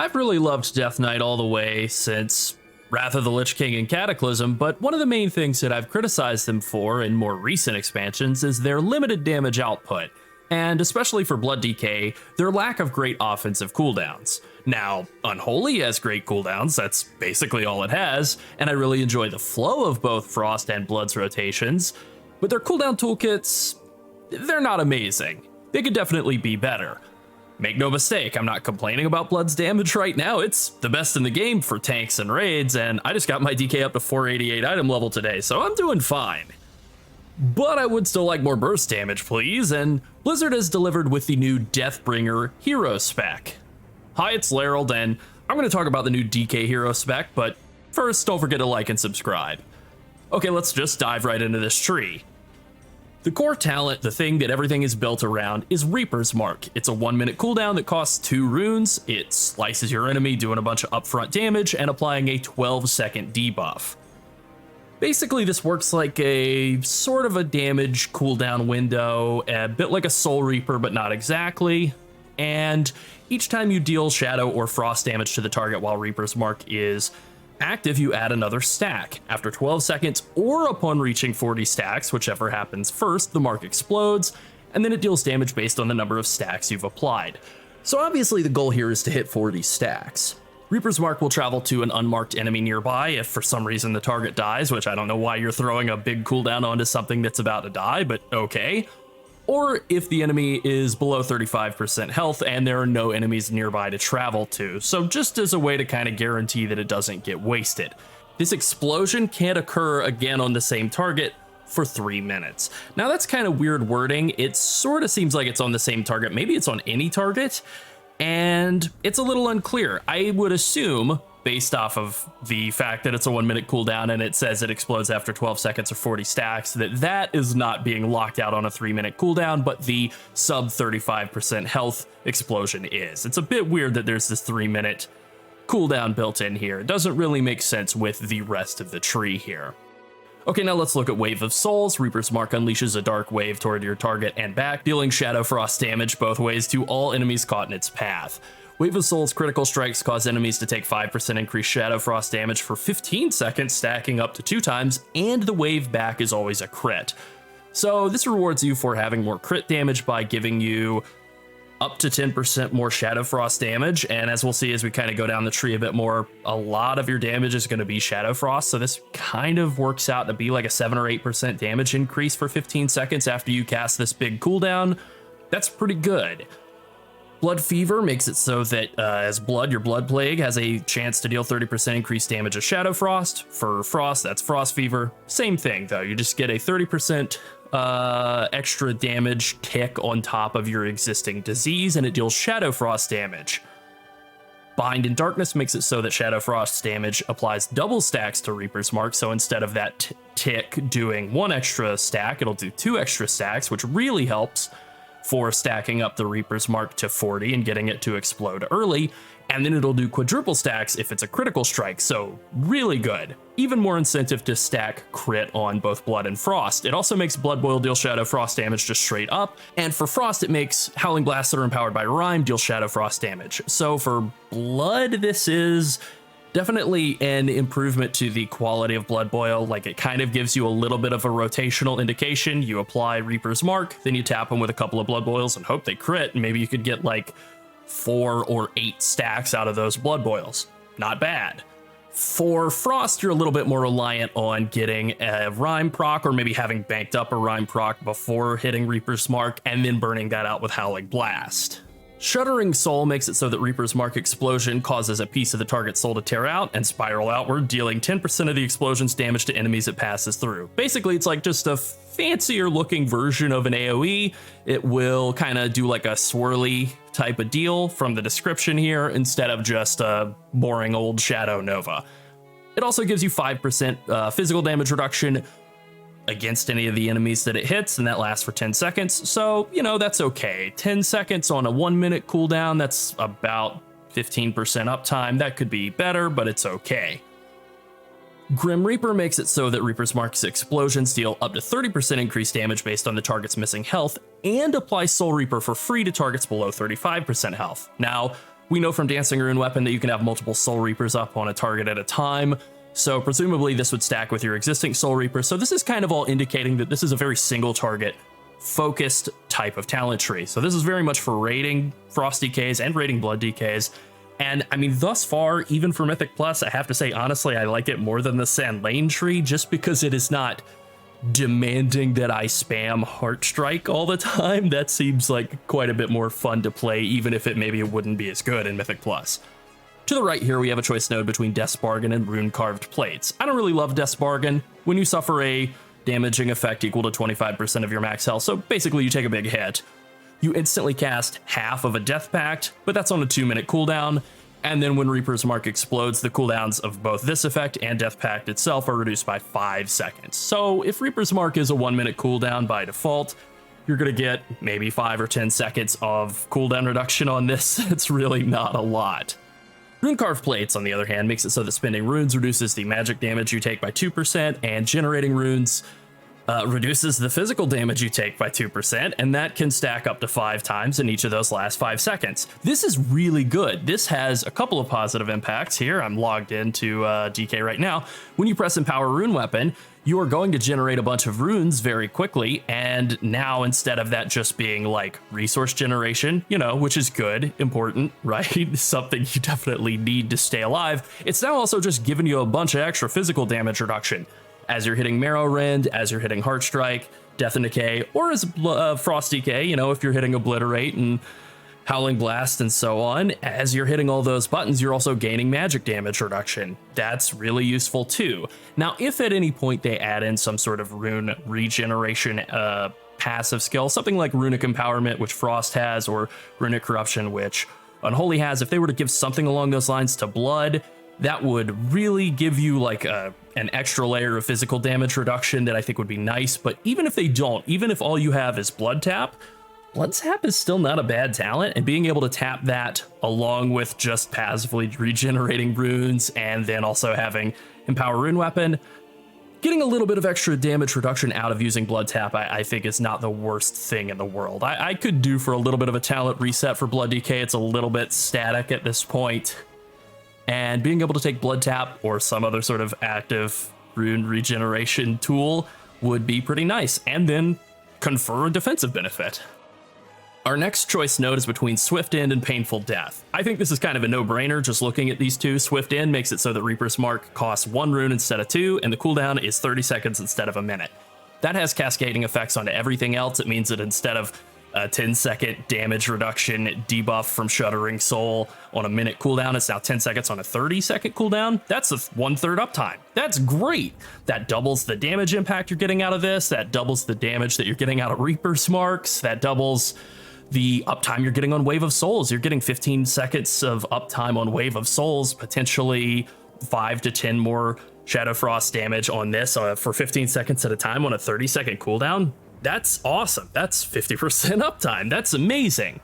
I've really loved Death Knight all the way since Wrath of the Lich King and Cataclysm, but one of the main things that I've criticized them for in more recent expansions is their limited damage output, and especially for Blood DK, their lack of great offensive cooldowns. Now, Unholy has great cooldowns, that's basically all it has, and I really enjoy the flow of both Frost and Blood's rotations, but their cooldown toolkits, they're not amazing. They could definitely be better. Make no mistake, I'm not complaining about Blood's damage right now. It's the best in the game for tanks and raids, and I just got my DK up to 488 item level today, so I'm doing fine. But I would still like more burst damage, please, and Blizzard has delivered with the new Deathbringer hero spec. Hi, it's Llarold, and I'm going to talk about the new DK hero spec, but first, don't forget to like and subscribe. Okay, let's just dive right into this tree. The core talent, the thing that everything is built around, is Reaper's Mark. It's a 1-minute cooldown that costs 2 runes, it slices your enemy doing a bunch of upfront damage and applying a 12-second debuff. Basically, this works like a sort of a damage cooldown window, a bit like a Soul Reaper, but not exactly. And each time you deal Shadow or Frost damage to the target while Reaper's Mark is active, you add another stack. After 12 seconds or upon reaching 40 stacks, whichever happens first, the mark explodes, and then it deals damage based on the number of stacks you've applied. So obviously the goal here is to hit 40 stacks. Reaper's Mark will travel to an unmarked enemy nearby if for some reason the target dies, which I don't know why you're throwing a big cooldown onto something that's about to die, but okay. Or if the enemy is below 35% health and there are no enemies nearby to travel to, so just as a way to kind of guarantee that it doesn't get wasted. This explosion can't occur again on the same target for 3 minutes. Now that's kind of weird wording. It sort of seems like it's on the same target, maybe it's on any target, and it's a little unclear. I would assume, based off of the fact that it's a 1-minute cooldown and it says it explodes after 12 seconds or 40 stacks, that is not being locked out on a 3-minute cooldown, but the sub 35% health explosion is. It's a bit weird that there's this 3-minute cooldown built in here. It doesn't really make sense with the rest of the tree here. Okay, now let's look at Wave of Souls. Reaper's Mark unleashes a dark wave toward your target and back, dealing Shadow Frost damage both ways to all enemies caught in its path. Wave of Souls critical strikes cause enemies to take 5% increased Shadow Frost damage for 15 seconds, stacking up to 2 times, and the wave back is always a crit. So this rewards you for having more crit damage by giving you up to 10% more Shadow Frost damage, and as we'll see as we kind of go down the tree a bit more, a lot of your damage is going to be Shadow Frost, so this kind of works out to be like a 7 or 8% damage increase for 15 seconds after you cast this big cooldown. That's pretty good. Blood Fever makes it so that as Blood, your Blood Plague has a chance to deal 30% increased damage of Shadow Frost. For Frost, that's Frost Fever. Same thing though, you just get a 30% extra damage tick on top of your existing disease, and it deals Shadow Frost damage. Bind in Darkness makes it so that Shadow Frost damage applies double stacks to Reaper's Mark, so instead of that tick doing 1 extra stack, it'll do 2 extra stacks, which really helps for stacking up the Reaper's Mark to 40 and getting it to explode early, and then it'll do quadruple stacks if it's a critical strike, so really good. Even more incentive to stack crit on both Blood and Frost. It also makes Blood Boil deal Shadow Frost damage just straight up, and for Frost it makes Howling Blasts that are empowered by Rime deal Shadow Frost damage. So for Blood, this is definitely an improvement to the quality of Blood Boil. Like, it kind of gives you a little bit of a rotational indication. You apply Reaper's Mark, then you tap them with a couple of Blood Boils and hope they crit, and maybe you could get like 4 or 8 stacks out of those Blood Boils. Not bad. For Frost, you're a little bit more reliant on getting a Rime proc, or maybe having banked up a Rime proc before hitting Reaper's Mark and then burning that out with Howling Blast. Shuddering Soul makes it so that Reaper's Mark explosion causes a piece of the target's soul to tear out and spiral outward, dealing 10% of the explosion's damage to enemies it passes through. Basically, it's like just a fancier looking version of an AoE. It will kind of do like a swirly type of deal from the description here instead of just a boring old Shadow Nova. It also gives you 5% physical damage reduction against any of the enemies that it hits, and that lasts for 10 seconds, so, you know, that's okay. 10 seconds on a 1-minute cooldown, that's about 15% uptime. That could be better, but it's okay. Grim Reaper makes it so that Reaper's Mark's explosions deal up to 30% increased damage based on the target's missing health, and applies Soul Reaper for free to targets below 35% health. Now, We know from Dancing Rune Weapon that you can have multiple Soul Reapers up on a target at a time, so presumably this would stack with your existing Soul Reaper. So this is kind of all indicating that this is a very single target focused type of talent tree. So this is very much for raiding Frost DKs and raiding Blood DKs. And I mean, thus far, even for Mythic Plus, I have to say, honestly, I like it more than the Sand Lane tree, just because it is not demanding that I spam Heart Strike all the time. That seems like quite a bit more fun to play, even if it wouldn't be as good in Mythic Plus. To the right here, we have a choice node between Death's Bargain and Rune Carved Plates. I don't really love Death's Bargain. When you suffer a damaging effect equal to 25% of your max health, so basically you take a big hit, you instantly cast half of a Death Pact, but that's on a 2-minute cooldown, and then when Reaper's Mark explodes, the cooldowns of both this effect and Death Pact itself are reduced by 5 seconds. So if Reaper's Mark is a 1-minute cooldown by default, you're gonna get maybe 5 or 10 seconds of cooldown reduction on this. It's really not a lot. Rune Carved Plates, on the other hand, makes it so that spending runes reduces the magic damage you take by 2%, and generating runes reduces the physical damage you take by 2%, and that can stack up to 5 times in each of those last 5 seconds. This is really good. This has a couple of positive impacts here. I'm logged into DK right now. When you press Empower Rune Weapon, you are going to generate a bunch of runes very quickly, and now instead of that just being like resource generation, you know, which is good, important, right? Something you definitely need to stay alive, it's now also just giving you a bunch of extra physical damage reduction. As you're hitting Marrow Rend, as you're hitting Heart Strike, Death and Decay, or as Frost DK, you know, if you're hitting Obliterate and Howling Blast and so on, as you're hitting all those buttons, you're also gaining magic damage reduction. That's really useful too. Now, if at any point they add in some sort of rune regeneration passive skill, something like Runic Empowerment, which Frost has, or Runic Corruption, which Unholy has, if they were to give something along those lines to Blood, that would really give you like an extra layer of physical damage reduction that I think would be nice. But even if they don't, even if all you have is Blood Tap is still not a bad talent, and being able to tap that along with just passively regenerating runes and then also having Empower Rune Weapon, getting a little bit of extra damage reduction out of using Blood Tap, I think is not the worst thing in the world. I could do for a little bit of a talent reset for Blood DK. It's a little bit static at this point. And being able to take Blood Tap or some other sort of active rune regeneration tool would be pretty nice, and then confer a defensive benefit. Our next choice node is between Swift End and Painful Death. I think this is kind of a no-brainer just looking at these two. Swift End makes it so that Reaper's Mark costs 1 rune instead of 2, and the cooldown is 30 seconds instead of a minute. That has cascading effects onto everything else. It means that instead of a 10-second damage reduction debuff from Shuddering Soul on a minute cooldown, it's now 10 seconds on a 30-second cooldown. That's a 1/3 uptime. That's great. That doubles the damage impact you're getting out of this. That doubles the damage that you're getting out of Reaper's Marks. That doubles the uptime you're getting on Wave of Souls. You're getting 15 seconds of uptime on Wave of Souls, potentially 5 to 10 more Shadow Frost damage on this for 15 seconds at a time on a 30-second cooldown. That's awesome. That's 50% uptime. That's amazing.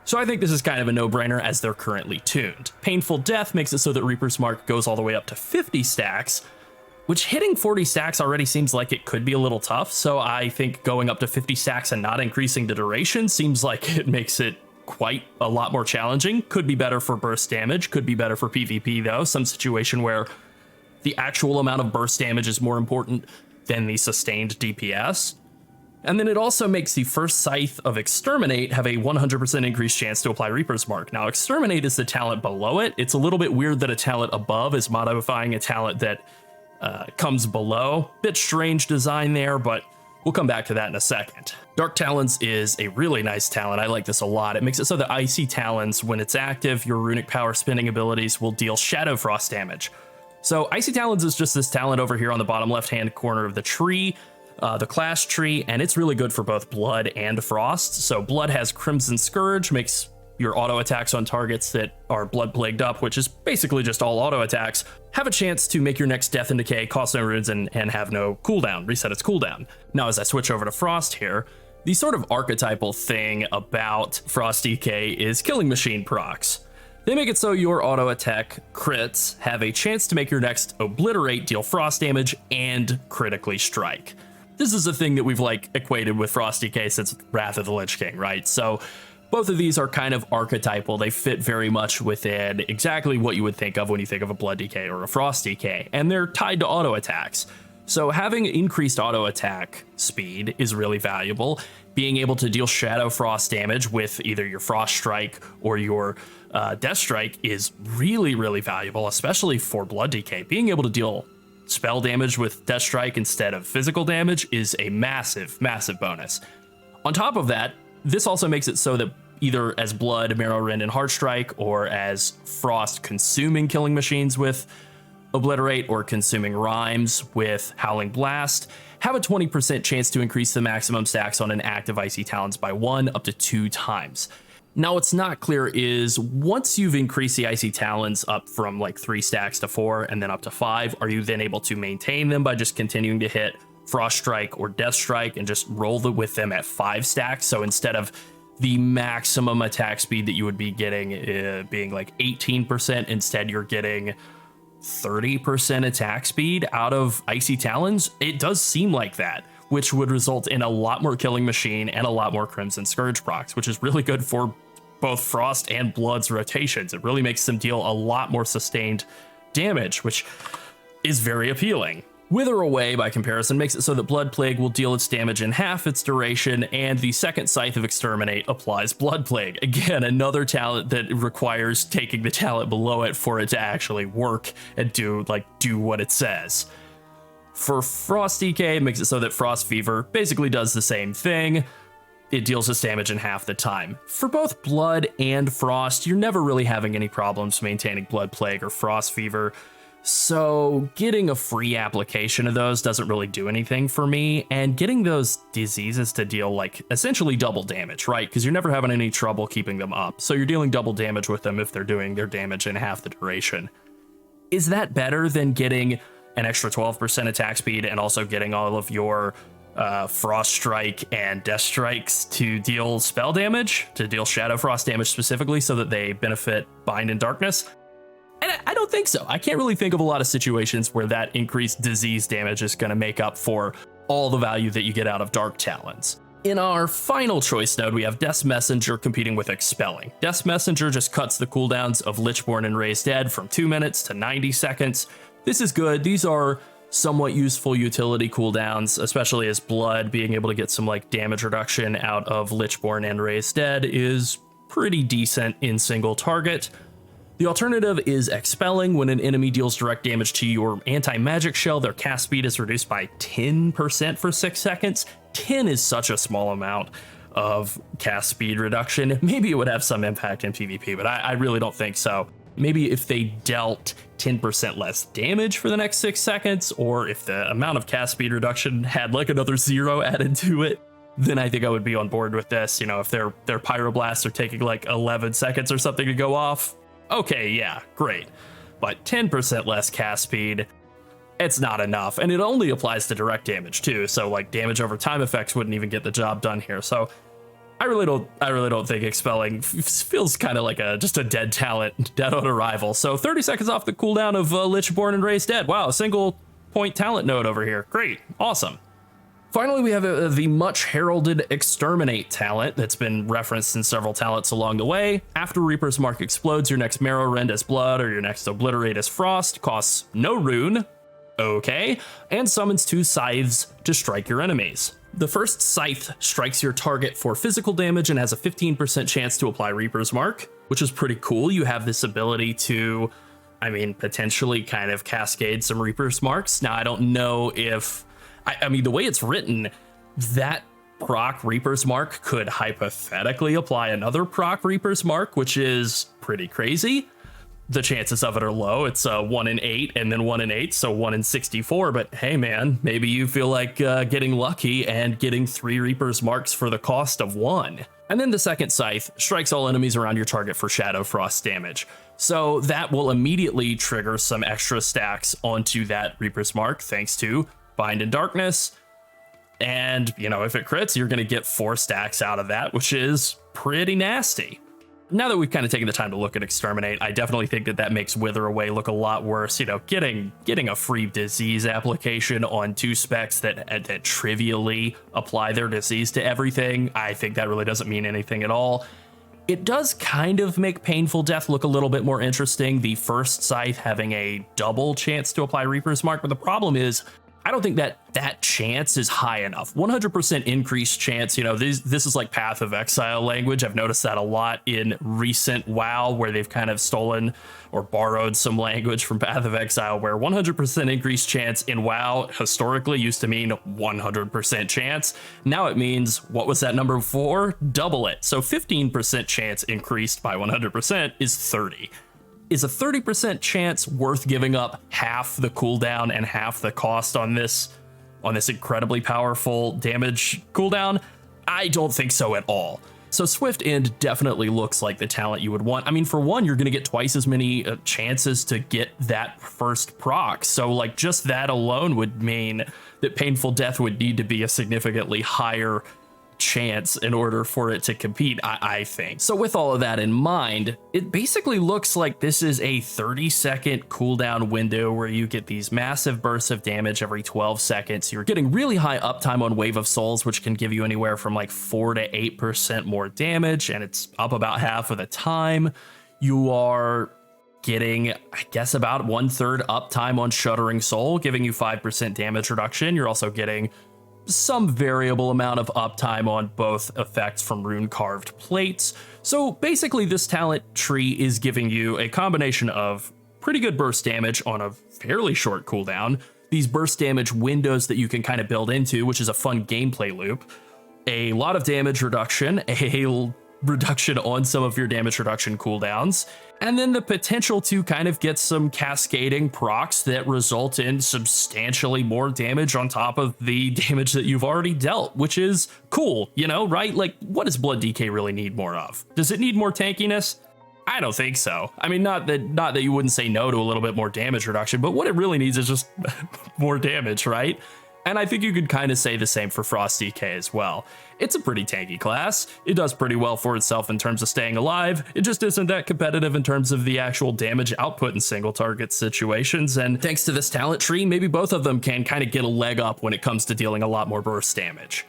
So I think this is kind of a no-brainer as they're currently tuned. Painful Death makes it so that Reaper's Mark goes all the way up to 50 stacks, which hitting 40 stacks already seems like it could be a little tough. So I think going up to 50 stacks and not increasing the duration seems like it makes it quite a lot more challenging. Could be better for burst damage, could be better for PvP though. Some situation where the actual amount of burst damage is more important than the sustained DPS. And then it also makes the first Scythe of Exterminate have a 100% increased chance to apply Reaper's Mark. Now, Exterminate is the talent below it. It's a little bit weird that a talent above is modifying a talent that comes below. Bit strange design there, but we'll come back to that in a second. Dark Talons is a really nice talent. I like this a lot. It makes it so that Icy Talons, when it's active, your runic power spending abilities will deal Shadow Frost damage. So Icy Talons is just this talent over here on the bottom left-hand corner of the tree, the class tree, and it's really good for both Blood and Frost. So Blood has Crimson Scourge, makes your auto attacks on targets that are Blood Plagued up, which is basically just all auto attacks, have a chance to make your next Death and Decay cost no runes and have no cooldown, reset its cooldown. Now, as I switch over to Frost here, the sort of archetypal thing about Frost DK is Killing Machine procs. They make it so your auto attack crits have a chance to make your next Obliterate deal frost damage and critically strike. This is a thing that we've like equated with Frost DK since Wrath of the Lich King, right? So Both of these are kind of archetypal. They fit very much within exactly what you would think of when you think of a Blood DK or a Frost DK, and they're tied to auto attacks. So having increased auto attack speed is really valuable. Being able to deal Shadow Frost damage with either your Frost Strike or your Death Strike is really, really valuable, especially for Blood DK. Being able to deal spell damage with Death Strike instead of physical damage is a massive, massive bonus. On top of that, this also makes it so that either as Blood, Marrow Rend, and Heart Strike, or as Frost consuming killing machines with Obliterate, or consuming Rhymes with Howling Blast, have a 20% chance to increase the maximum stacks on an active Icy Talons by 1 up to 2 times. Now, what's not clear is once you've increased the Icy Talons up from like 3 stacks to 4 and then up to 5, are you then able to maintain them by just continuing to hit Frost Strike or Death Strike and just roll with them at 5 stacks? So instead of the maximum attack speed that you would be getting being like 18%, instead you're getting 30% attack speed out of Icy Talons. It does seem like that, which would result in a lot more Killing Machine and a lot more Crimson Scourge procs, which is really good for both Frost and Blood's rotations. It really makes them deal a lot more sustained damage, which is very appealing. Wither Away, by comparison, makes it so that Blood Plague will deal its damage in half its duration, and the second Scythe of Exterminate applies Blood Plague. Again, another talent that requires taking the talent below it for it to actually work and do what it says. For Frost DK, it makes it so that Frost Fever basically does the same thing. It deals its damage in half the time. For both Blood and Frost, you're never really having any problems maintaining Blood Plague or Frost Fever. So getting a free application of those doesn't really do anything for me, and getting those diseases to deal like essentially double damage, right? Because you're never having any trouble keeping them up. So you're dealing double damage with them if they're doing their damage in half the duration. Is that better than getting an extra 12% attack speed and also getting all of your Frost Strike and Death Strikes to deal spell damage, to deal Shadow Frost damage specifically so that they benefit Bind and Darkness? And I don't think so. I can't really think of a lot of situations where that increased disease damage is going to make up for all the value that you get out of Dark Talons. In our final choice node, we have Death's Messenger competing with Expelling. Death's Messenger just cuts the cooldowns of Lichborn and Raised Dead from 2 minutes to 90 seconds. This is good. These are somewhat useful utility cooldowns, especially as Blood being able to get some like damage reduction out of Lichborn and Raised Dead is pretty decent in single target. The alternative is Expelling. When an enemy deals direct damage to your anti-magic shell, their cast speed is reduced by 10% for 6 seconds. 10 is such a small amount of cast speed reduction. Maybe it would have some impact in PvP, but I really don't think so. Maybe if they dealt 10% less damage for the next 6 seconds, or if the amount of cast speed reduction had like another 0 added to it, then I think I would be on board with this. You know, if their Pyroblasts are taking like 11 seconds or something to go off, okay, yeah, great. But 10% less cast speed, it's not enough. And it only applies to direct damage too. So like damage over time effects wouldn't even get the job done here. So I really don't think Expelling feels kind of like just a dead talent, dead on arrival. So 30 seconds off the cooldown of Lichborn and Raised Dead. Wow, a single point talent node over here. Great, awesome. Finally, we have the much heralded Exterminate talent that's been referenced in several talents along the way. After Reaper's Mark explodes, your next Marrow Rend as Blood or your next Obliterate as Frost costs no rune, okay, and summons 2 scythes to strike your enemies. The first scythe strikes your target for physical damage and has a 15% chance to apply Reaper's Mark, which is pretty cool. You have this ability to, potentially kind of cascade some Reaper's Marks. Now, I don't know if the way it's written, that proc Reaper's Mark could hypothetically apply another proc Reaper's Mark, which is pretty crazy. The chances of it are low. It's 1 in 8 and then 1 in 8, so 1 in 64. But hey, man, maybe you feel like getting lucky and getting 3 Reaper's Marks for the cost of 1. And then the second scythe strikes all enemies around your target for Shadow Frost damage. So that will immediately trigger some extra stacks onto that Reaper's Mark, thanks to Bind and Darkness. And, if it crits, you're going to get 4 stacks out of that, which is pretty nasty. Now that we've kind of taken the time to look at Exterminate, I definitely think that makes Wither Away look a lot worse. Getting a free disease application on 2 specs that trivially apply their disease to everything, I think that really doesn't mean anything at all. It does kind of make Painful Death look a little bit more interesting, the first scythe having a double chance to apply Reaper's Mark, but the problem is, I don't think that chance is high enough. 100% increased chance, you know, this is like Path of Exile language. I've noticed that a lot in recent WoW, where they've kind of stolen or borrowed some language from Path of Exile, where 100% increased chance in WoW historically used to mean 100% chance. Now it means, what was that number before? Double it. So 15% chance increased by 100% is 30. Is a 30% chance worth giving up half the cooldown and half the cost on this incredibly powerful damage cooldown? I don't think so at all. So Swift End definitely looks like the talent you would want. I mean, for one, you're going to get twice as many chances to get that first proc. So like just that alone would mean that Painful Death would need to be a significantly higher chance in order for it to compete, I think. So with all of that in mind, it basically looks like this is a 30-second cooldown window where you get these massive bursts of damage every 12 seconds. You're getting really high uptime on Wave of Souls, which can give you anywhere from like 4 to 8% more damage, and it's up about half of the time. You are getting, I guess, about 1/3 uptime on Shuddering Soul, giving you 5% damage reduction. You're also getting some variable amount of uptime on both effects from rune carved plates. So basically this talent tree is giving you a combination of pretty good burst damage on a fairly short cooldown, these burst damage windows that you can kind of build into, which is a fun gameplay loop, a lot of damage reduction, a reduction on some of your damage reduction cooldowns, and then the potential to kind of get some cascading procs that result in substantially more damage on top of the damage that you've already dealt, which is cool, you know, right? Like, what does Blood DK really need more of? Does it need more tankiness? I don't think so. I mean, not that you wouldn't say no to a little bit more damage reduction, but what it really needs is just more damage, right? And I think you could kind of say the same for Frost DK as well. It's a pretty tanky class. It does pretty well for itself in terms of staying alive. It just isn't that competitive in terms of the actual damage output in single target situations. And thanks to this talent tree, maybe both of them can kind of get a leg up when it comes to dealing a lot more burst damage.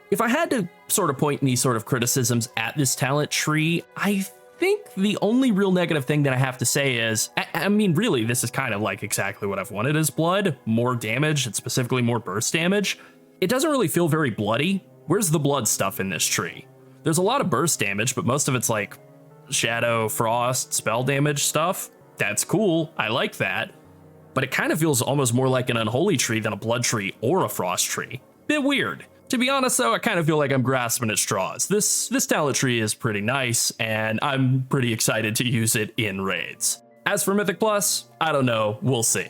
If I had to sort of point any sort of criticisms at this talent tree, I think the only real negative thing that I have to say is, I mean, really, this is kind of like exactly what I've wanted as Blood, more damage and specifically more burst damage. It doesn't really feel very bloody. Where's the blood stuff in this tree? There's a lot of burst damage, but most of it's like shadow, frost, spell damage stuff. That's cool. I like that. But it kind of feels almost more like an unholy tree than a blood tree or a frost tree. Bit weird. To be honest, though, I kind of feel like I'm grasping at straws. This talent tree is pretty nice, and I'm pretty excited to use it in raids. As for Mythic Plus, I don't know, we'll see.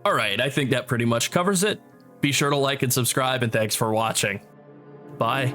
All right, I think that pretty much covers it. Be sure to like and subscribe, and thanks for watching. Bye.